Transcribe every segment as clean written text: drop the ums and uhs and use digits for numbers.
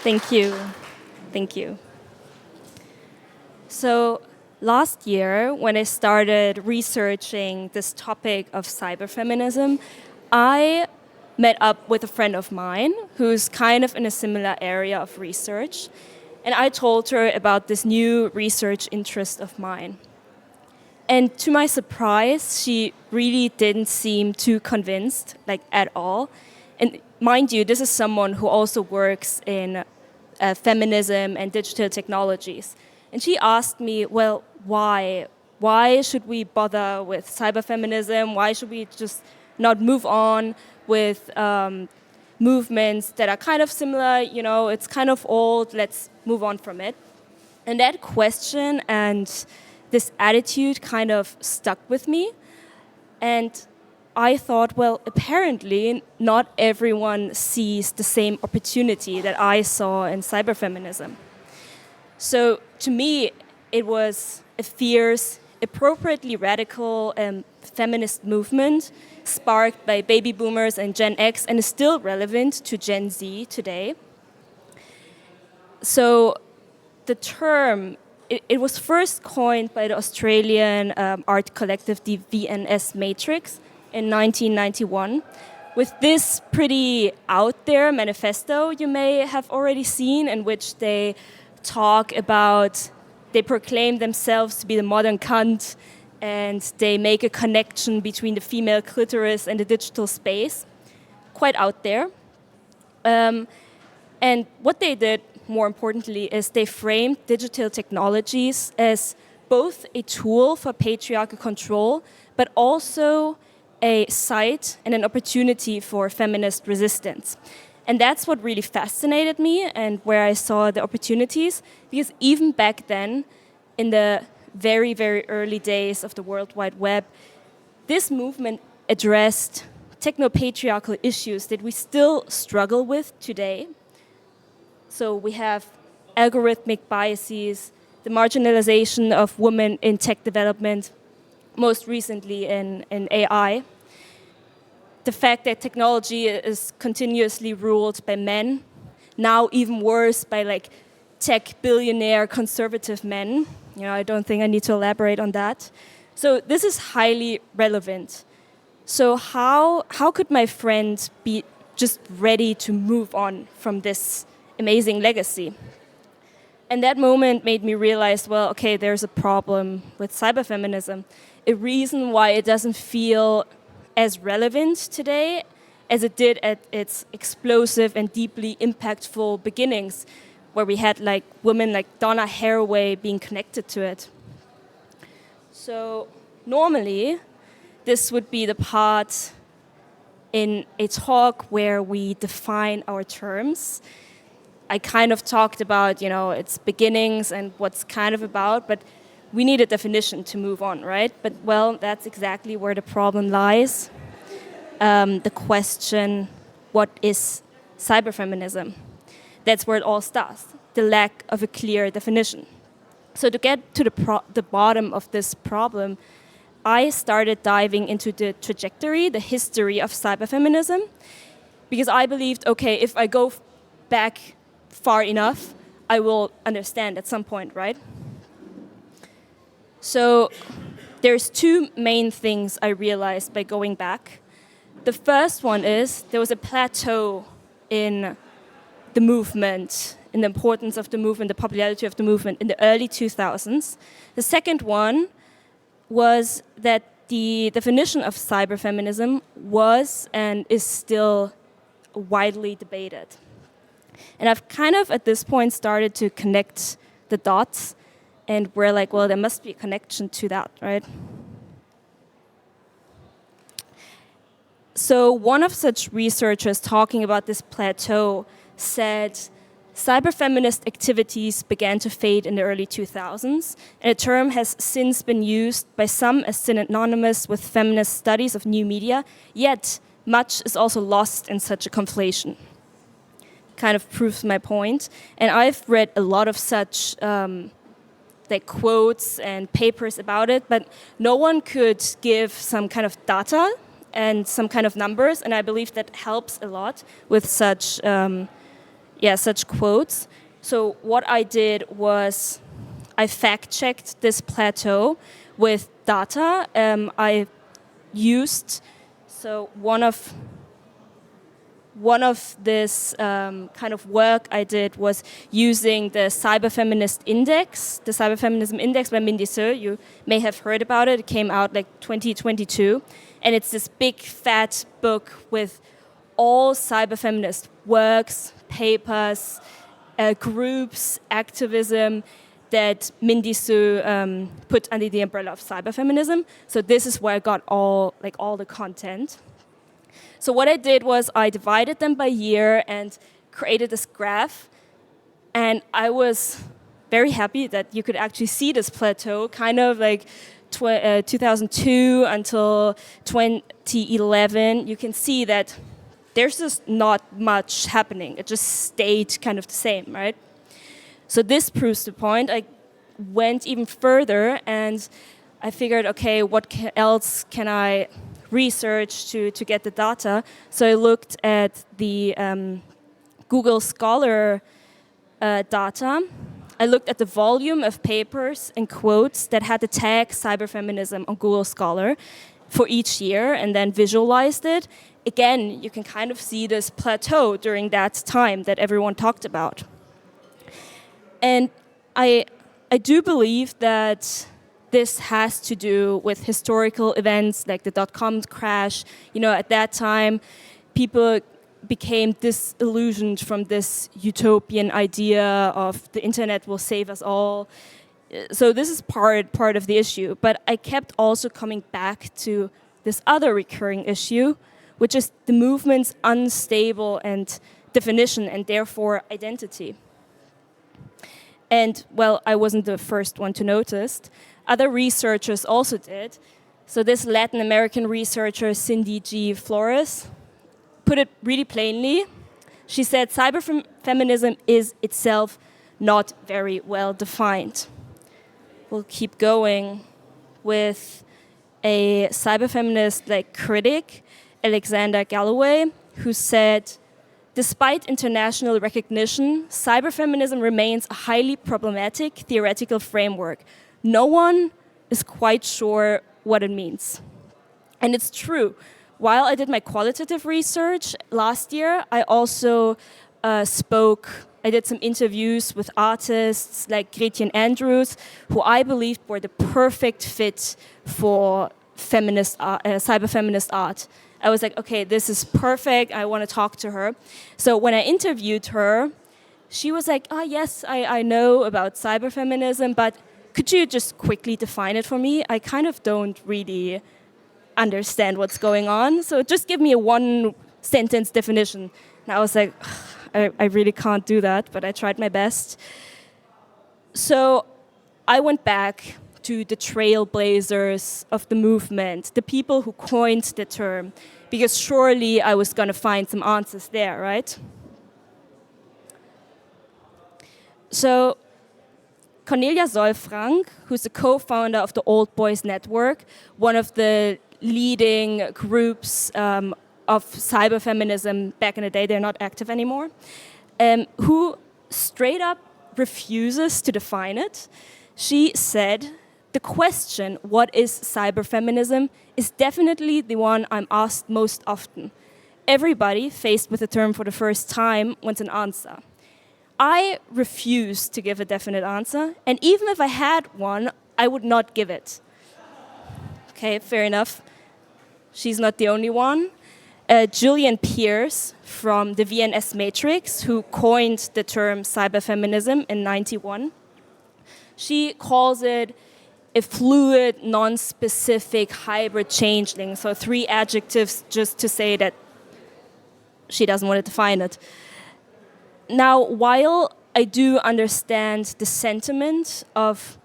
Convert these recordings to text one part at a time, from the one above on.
Thank you. Thank you. So last year, when I started researching this topic of cyberfeminism, I met up with a friend of mine who's kind of in a similar area of research. And I told her about this new research interest of mine. And to my surprise, she really didn't seem too convinced, like at all. And mind you, this is someone who also works in feminism and digital technologies. And she asked me, well, why? Why should we bother with cyberfeminism? Why should we just not move on with movements that are kind of similar? You know, it's kind of old, let's move on from it. And that question and this attitude kind of stuck with me. And I thought, well, apparently not everyone sees the same opportunity that I saw in cyberfeminism. So to me, it was a fierce, appropriately radical feminist movement sparked by baby boomers and Gen X and is still relevant to Gen Z today. So the term, it was first coined by the Australian art collective, the VNS Matrix, in 1991. With this pretty out there manifesto you may have already seen, in which they talk about, they proclaim themselves to be the modern Kunst, and they make a connection between the female clitoris and the digital space. Quite out there. And what they did, more importantly, is they framed digital technologies as both a tool for patriarchal control, but also a site and an opportunity for feminist resistance. And that's what really fascinated me and where I saw the opportunities, because even back then, in the very, very early days of the World Wide Web, this movement addressed techno-patriarchal issues that we still struggle with today. So we have algorithmic biases, the marginalization of women in tech development, most recently in AI. The fact that technology is continuously ruled by men, now even worse by like tech billionaire conservative men. You know, I don't think I need to elaborate on that. So this is highly relevant. So how could my friend be just ready to move on from this amazing legacy? And that moment made me realize, well, okay, there's a problem with cyberfeminism. A reason why it doesn't feel as relevant today as it did at its explosive and deeply impactful beginnings, where we had like women like Donna Haraway being connected to it. So normally, this would be the part in a talk where we define our terms. I kind of talked about, you know, its beginnings and what's kind of about, but we need a definition to move on, right? But, well, that's exactly where the problem lies. The question, what is cyberfeminism? That's where it all starts, the lack of a clear definition. So to get to the bottom of this problem, I started diving into the trajectory, the history of cyberfeminism, because I believed, okay, if I go back far enough, I will understand at some point, right? So there's two main things I realized by going back. The first one is there was a plateau in the movement, in the importance of the movement, the popularity of the movement in the early 2000s. The second one was that the definition of cyberfeminism was and is still widely debated. And I've kind of, at this point, started to connect the dots, and we're like, well, there must be a connection to that, right? So one of such researchers talking about this plateau said, cyberfeminist activities began to fade in the early 2000s, and the term has since been used by some as synonymous with feminist studies of new media, yet much is also lost in such a conflation. Kind of proves my point. And I've read a lot of such like quotes and papers about it, but no one could give some kind of data and some kind of numbers, and I believe that helps a lot with such such quotes. So what I did was I fact-checked this plateau with data. I used, so one of this kind of work I did was using the Cyberfeminist Index, the Cyberfeminism Index by Manifesto. You may have heard about it. It came out like 2022. And it's this big, fat book with all cyberfeminist works, papers, groups, activism that Manifesto put under the umbrella of cyberfeminism. So this is where I got all the content. So what I did was I divided them by year and created this graph. And I was very happy that you could actually see this plateau, kind of like 2002 until 2011. You can see that there's just not much happening. It just stayed kind of the same, right? So this proves the point. I went even further and I figured, okay, what else can I research to get the data? So I looked at the Google Scholar data. I looked at the volume of papers and quotes that had the tag cyberfeminism on Google Scholar for each year and then visualized it. Again, you can kind of see this plateau during that time that everyone talked about. And I do believe that this has to do with historical events like the dot-com crash. You know, at that time, people became disillusioned from this utopian idea of the internet will save us all. So this is part of the issue. But I kept also coming back to this other recurring issue, which is the movement's unstable and definition and therefore identity. And, well, I wasn't the first one to notice. Other researchers also did. So this Latin American researcher, Cindy G. Flores, put it really plainly. She said cyberfeminism is itself not very well defined. We'll keep going with a cyberfeminist critic, Alexander Galloway, who said, despite international recognition, cyberfeminism remains a highly problematic theoretical framework. No one is quite sure what it means. And it's true. While I did my qualitative research last year, I also I did some interviews with artists like Gretchen Andrews, who I believed were the perfect fit for cyberfeminist art. I was like, okay, this is perfect, I want to talk to her. So when I interviewed her, she was like, yes, I know about cyberfeminism, but could you just quickly define it for me? I kind of don't really understand what's going on, so just give me a one-sentence definition. And I was like, I really can't do that, but I tried my best. So I went back to the trailblazers of the movement, the people who coined the term, because surely I was going to find some answers there, right? So Cornelia Zrang, who's the co-founder of the Old Boys Network, one of the leading groups of cyberfeminism back in the day, they're not active anymore, who straight up refuses to define it. She said, the question, what is cyberfeminism, is definitely the one I'm asked most often. Everybody faced with the term for the first time wants an answer. I refuse to give a definite answer, and even if I had one, I would not give it. Okay, fair enough. She's not the only one. Julian Pierce from the VNS Matrix, who coined the term cyberfeminism in '91, she calls it a fluid, non-specific hybrid changeling. So 3 adjectives just to say that she doesn't want to define it. Now, while I do understand the sentiment of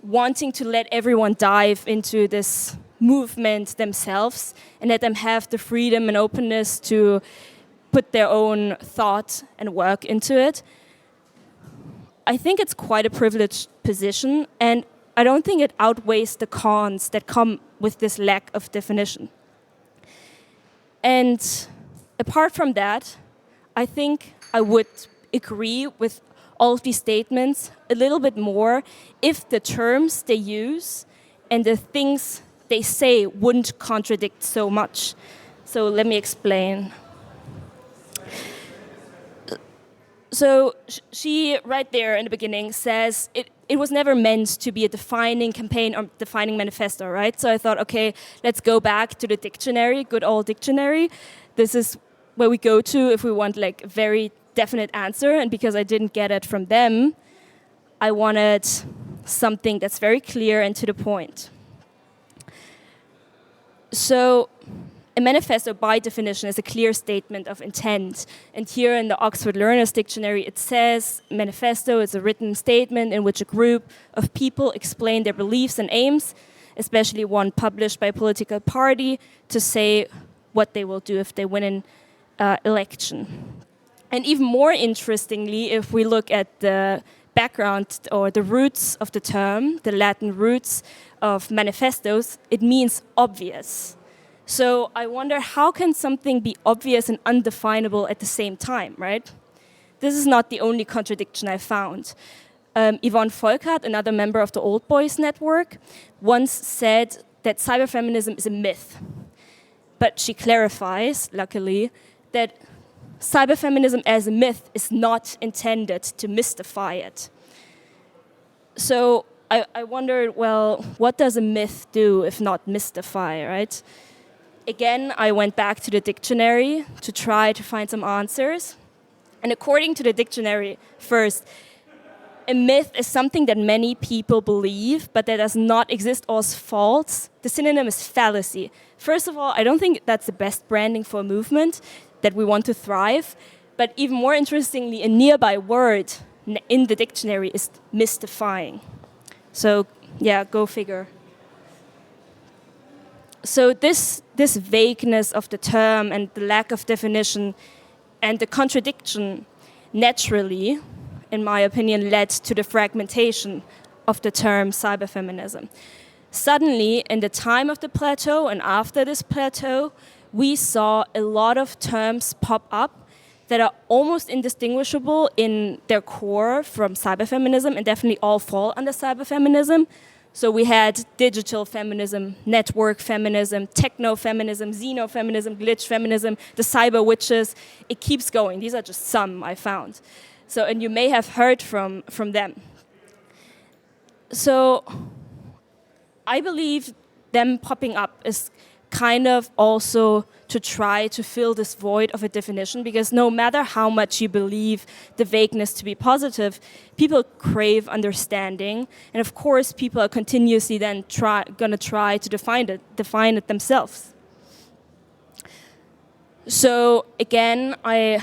wanting to let everyone dive into this movement themselves and let them have the freedom and openness to put their own thought and work into it, I think it's quite a privileged position, and I don't think it outweighs the cons that come with this lack of definition. And apart from that, I think I would agree with all of these statements a little bit more if the terms they use and the things they say wouldn't contradict so much. So let me explain. So she, right there in the beginning, says it was never meant to be a defining campaign or defining manifesto, right? So I thought, okay, let's go back to the dictionary, good old dictionary. This is where we go to if we want like a very definite answer. And because I didn't get it from them, I wanted something that's very clear and to the point. So a manifesto, by definition, is a clear statement of intent. And here in the Oxford Learner's Dictionary, it says manifesto is a written statement in which a group of people explain their beliefs and aims, especially one published by a political party, to say what they will do if they win an election. And even more interestingly, if we look at the background or the roots of the term, the Latin roots of manifestos, it means obvious. So I wonder, how can something be obvious and undefinable at the same time, right? This is not the only contradiction I found. Ivonne Foat, another member of the Old Boys Network, once said that cyberfeminism is a myth. But she clarifies, luckily, that cyberfeminism as a myth is not intended to mystify it. So I wondered, well, what does a myth do if not mystify, right? Again, I went back to the dictionary to try to find some answers. And according to the dictionary, first, a myth is something that many people believe, but that does not exist or is false. The synonym is fallacy. First of all, I don't think that's the best branding for a movement, that we want to thrive. But even more interestingly, a nearby word in the dictionary is mystifying. So, yeah, go figure. So this vagueness of the term and the lack of definition and the contradiction naturally, in my opinion, led to the fragmentation of the term cyberfeminism. Suddenly, in the time of the plateau and after this plateau, we saw a lot of terms pop up that are almost indistinguishable in their core from cyberfeminism and definitely all fall under cyberfeminism. So we had digital feminism, network feminism, techno-feminism, xenofeminism, glitch feminism, the cyber witches. It keeps going. These are just some I found. So, and you may have heard from them. So I believe them popping up is kind of also to try to fill this void of a definition, because no matter how much you believe the vagueness to be positive, people crave understanding, and of course people are continuously then going to try to define it themselves. So again, I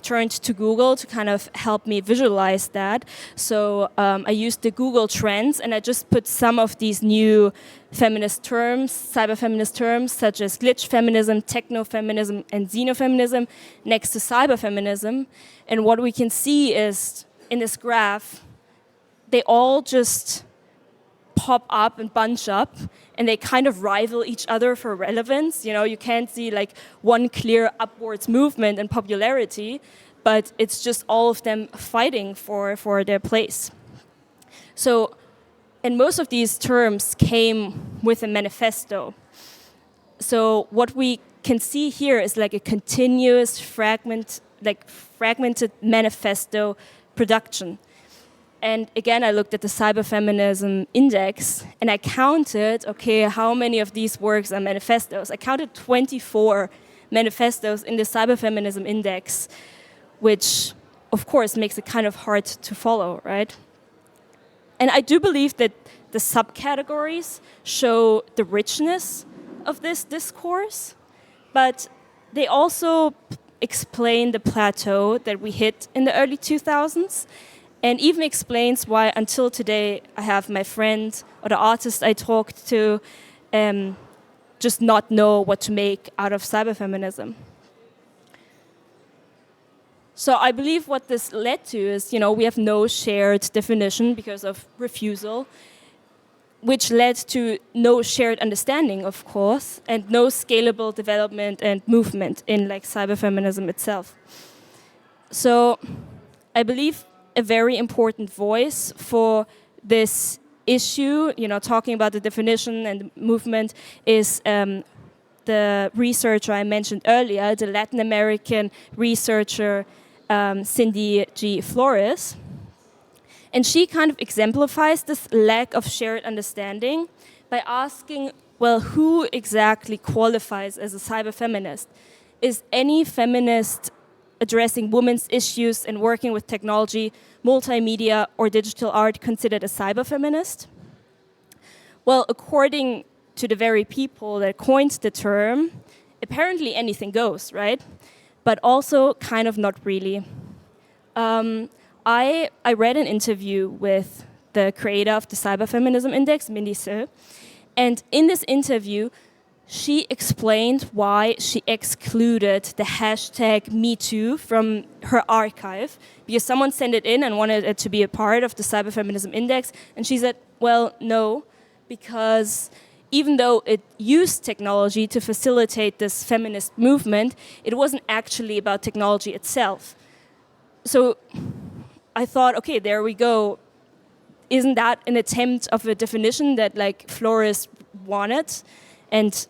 turned to Google to kind of help me visualize that. So I used the Google Trends, and I just put some of these new feminist terms, cyberfeminist terms, such as glitch feminism, techno-feminism, and xenofeminism next to cyberfeminism. And what we can see is, in this graph, they all just pop up and bunch up, and they kind of rival each other for relevance. You know, you can't see like one clear upwards movement in popularity, but it's just all of them fighting for their place. So, and most of these terms came with a manifesto. So what we can see here is like a continuous fragmented manifesto production. And again, I looked at the Cyberfeminism Index, and I counted, okay, how many of these works are manifestos? I counted 24 manifestos in the Cyberfeminism Index, which, of course, makes it kind of hard to follow, right? And I do believe that the subcategories show the richness of this discourse, but they also explain the plateau that we hit in the early 2000s, and even explains why until today I have my friend or the artist I talked to just not know what to make out of cyberfeminism. So I believe what this led to is, we have no shared definition because of refusal, which led to no shared understanding, of course, and no scalable development and movement in like cyberfeminism itself. So I believe a very important voice for this issue, talking about the definition and the movement, is the researcher I mentioned earlier, the Latin American researcher Cindy G. Flores. And she kind of exemplifies this lack of shared understanding by asking, well, who exactly qualifies as a cyberfeminist? Is any feminist addressing women's issues and working with technology, multimedia, or digital art considered a cyberfeminist? Well, according to the very people that coined the term, apparently anything goes, right? But also kind of not really. I read an interview with the creator of the Cyberfeminism Index, Manifesto, and in this interview, she explained why she excluded the hashtag #MeToo from her archive, because someone sent it in and wanted it to be a part of the Cyberfeminism Index, and she said, well, no, because even though it used technology to facilitate this feminist movement, it wasn't actually about technology itself. So I thought, okay, there we go. Isn't that an attempt of a definition that like Flores wanted and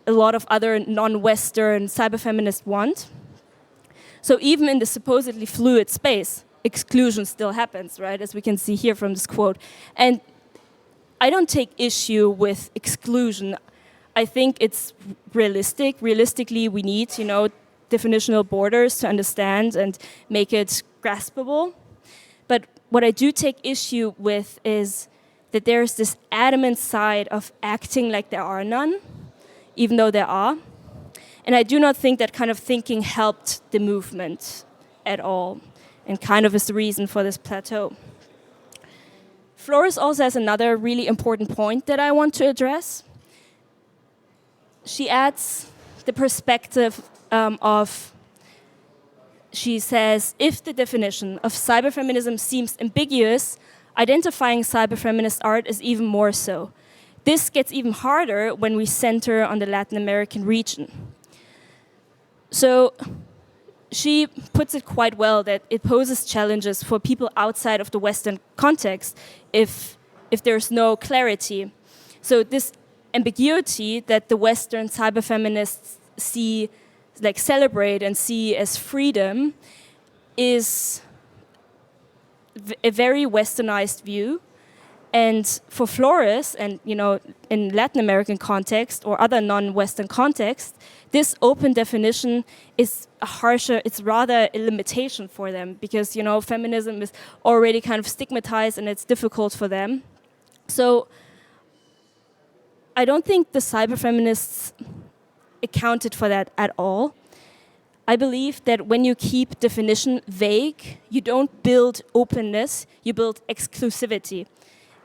a lot of other non-Western cyberfeminists want? So even in the supposedly fluid space, exclusion still happens, right? As we can see here from this quote. And I don't take issue with exclusion. I think it's realistic. Realistically, we need, definitional borders to understand and make it graspable. But what I do take issue with is that there's this adamant side of acting like there are none, even though there are. And I do not think that kind of thinking helped the movement at all, and kind of is the reason for this plateau. Flores also has another really important point that I want to address. She adds the perspective she says, if the definition of cyberfeminism seems ambiguous, identifying cyberfeminist art is even more so. This gets even harder when we center on the Latin American region. So she puts it quite well that it poses challenges for people outside of the Western context if there's no clarity. So this ambiguity that the Western cyberfeminists celebrate and see as freedom is a very westernized view. And for Flores, and in Latin American context or other non-Western context, this open definition is it's rather a limitation for them, because feminism is already kind of stigmatized and it's difficult for them. So I don't think the cyberfeminists accounted for that at all. I believe that when you keep definition vague, you don't build openness, you build exclusivity.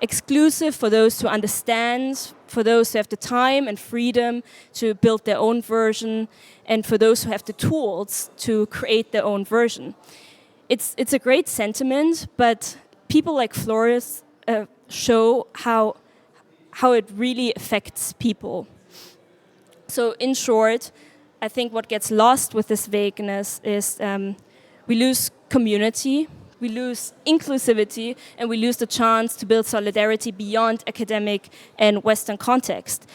Exclusive for those who understand, for those who have the time and freedom to build their own version, and for those who have the tools to create their own version. It's a great sentiment, but people like Flores show how it really affects people. So in short, I think what gets lost with this vagueness is we lose community, we lose inclusivity, and we lose the chance to build solidarity beyond academic and Western context.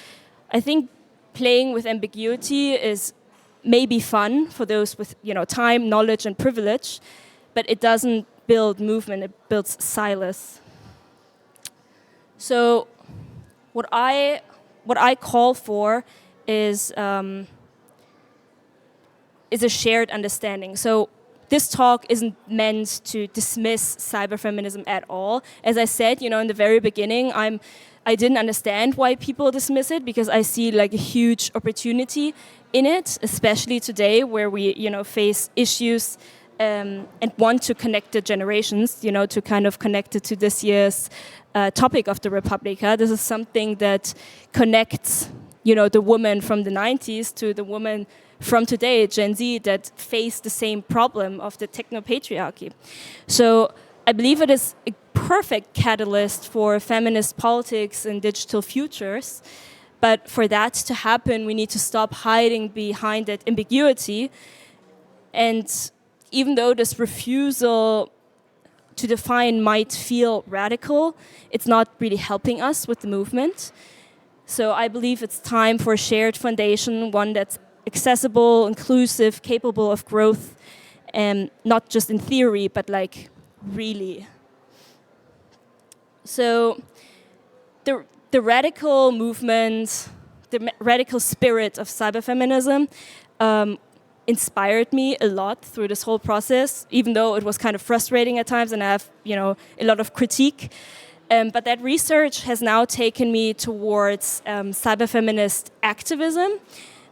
I think playing with ambiguity is maybe fun for those with time, knowledge, and privilege, but it doesn't build movement, it builds silos. So what I call for is a shared understanding. So this talk isn't meant to dismiss cyberfeminism at all. As I said, in the very beginning, I didn't understand why people dismiss it, because I see like a huge opportunity in it, especially today where we face issues and want to connect the generations, to kind of connect it to this year's topic of the Republica. This is something that connects the woman from the 90s to the woman from today, Gen Z, that face the same problem of the techno-patriarchy. So I believe it is a perfect catalyst for feminist politics and digital futures. But for that to happen, we need to stop hiding behind that ambiguity and even though this refusal to define might feel radical, it's not really helping us with the movement. So I believe it's time for a shared foundation, one that's accessible, inclusive, capable of growth, and not just in theory, but like really. So the radical movement, the radical spirit of cyberfeminism inspired me a lot through this whole process, even though it was kind of frustrating at times and I have, a lot of critique. But that research has now taken me towards cyberfeminist activism,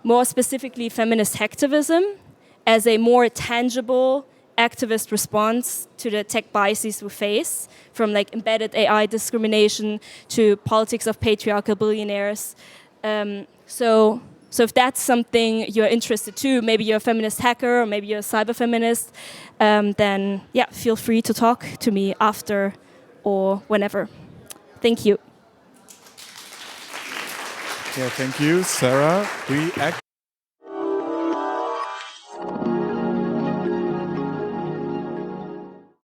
more specifically feminist hacktivism, as a more tangible activist response to the tech biases we face, from like embedded AI discrimination to politics of patriarchal billionaires. So if that's something you're interested to, maybe you're a feminist hacker or maybe you're a cyberfeminist, then yeah, feel free to talk to me after or whenever. Thank you. Yeah, thank you, Sahra.